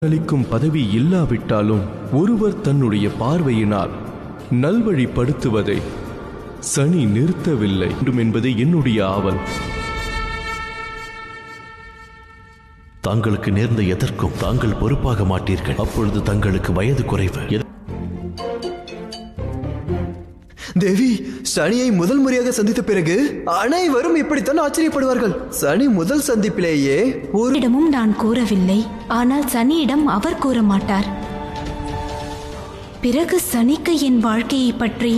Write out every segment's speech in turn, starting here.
அளிக்கும் பதவி இல்லாவிட்டாலும் ஒருவர் தன்னுடைய பார்வையினால் நல்வழிப்படுத்துவதை சனி நிறுத்தவில்லை என்பது என்னுடைய ஆவல். தாங்களுக்கு நேர்ந்த எதற்கும் தாங்கள் பொறுப்பாக மாட்டீர்கள். அப்பொழுது தங்களுக்கு வயது குறைவு. தேவி, சனியை முதல் முறையாக சந்தித்த பிறகு அனைவரும் இப்படித்தான் ஆச்சரியப்படுவார்கள். சனி முதல் சந்திப்பிலேயே ஒரு இடமும் நான் கூறவில்லை. ஆனால் சனியிடம் அவர் கூற மாட்டார். பிறகு சனிக்கு என் வாழ்க்கையை பற்றி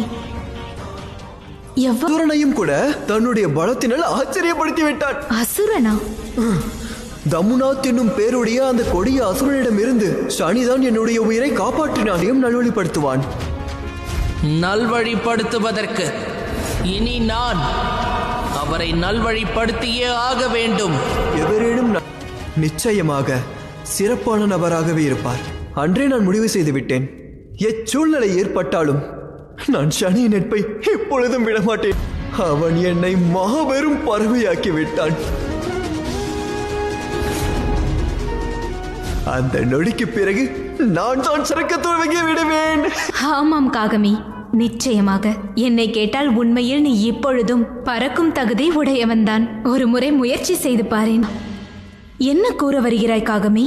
அசுரனையும் கூட தன்னுடைய பலத்தினால் ஆச்சரியப்படுத்தி விட்டான். அசுரனா? தமுனாத் என்னும் பேருடைய அந்த கொடிய அசுரனிடம் இருந்து சனிதான் என்னுடைய உயிரை காப்பாற்றினாலையும் நல்வழிப்படுத்துவான். நல்வழிப்படுத்துவதற்கு இனி நான் அவரை நல்வழிப்படுத்தியே ஆக வேண்டும். எவரேனும் நிச்சயமாக சிறப்பான நபராகவே இருப்பார். அன்றே நான் முடிவு செய்து விட்டேன். எச்சூழ்நிலை ஏற்பட்டாலும் நான் சனியின் நட்பை எப்பொழுதும் விடமாட்டேன். அவன் என்னை மாபெரும் பறவையாக்கி விட்டான். அந்த நொடிக்கு பிறகு நான் தான் சிறக்க துவங்கி விடுவேன். ஆமாம் காகமி, நிச்சயமாக. என்னை கேட்டால் உண்மையில் நீ இப்பொழுதும் பறக்கும் தகுதி உடையவன்தான். ஒரு முறை முயற்சி செய்து பாரேன். என்ன கூற வருகிறாய் காகமி?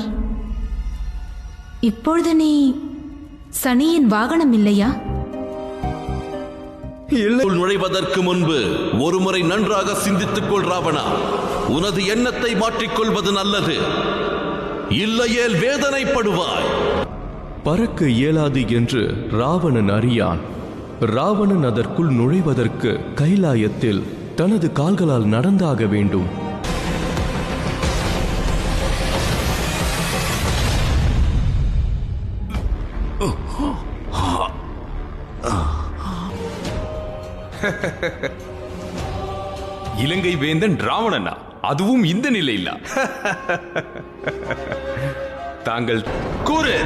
இப்பொழுது நீ சனியின் வாகனம் இல்லையா? நுழைவதற்கு முன்பு ஒருமுறை நன்றாக சிந்தித்துக் கொள் ராவணா. உனது எண்ணத்தை மாற்றிக்கொள்வது நல்லது. இல்லையேல் வேதனைப்படுவாய். பறக்க இயலாது என்று ராவணன் அறியான். ராவணன் அதற்குள் நுழைவதற்கு கைலாயத்தில் தனது கால்களால் நடந்தாக வேண்டும். இலங்கை வேந்தன் ராவணனா? அதுவும் இந்த நிலையில? தாங்கள் கூறு.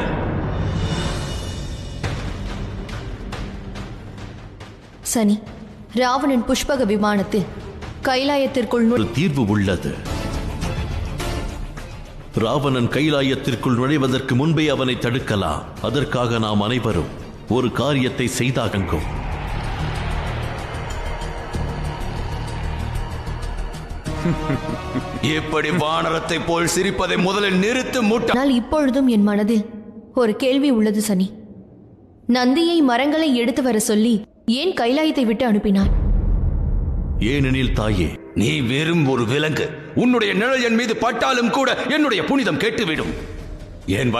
சனி, ராவணன் புஷ்பக விமானத்தில் கைலாயத்திற்குள் ஒரு தீர்வு உள்ளது. ராவணன் கைலாயத்திற்குள் நுழைவதற்கு முன்பே அவனை தடுக்கலாம். அதற்காக நாம் அனைவரும் ஒரு காரியத்தை செய்தாகங்கும். எப்படி வானரத்தை போல் சிரிப்பதை முதலில் நிறுத்து மூட்ட. ஆனால் இப்பொழுதும் என் மனதில் ஒரு கேள்வி உள்ளது சனி. நந்தியை மரங்களை எடுத்து வர சொல்லி ஏன் கைலாயத்தை விட்டு அனுப்பினார்? ஏனெனில் தாயே, நீ வெறும் ஒரு விலங்கு. உன்னுடைய நிழல் என் மீது பட்டாலும் கூட என்னுடைய புனிதம் கெட்டுவிடும். என்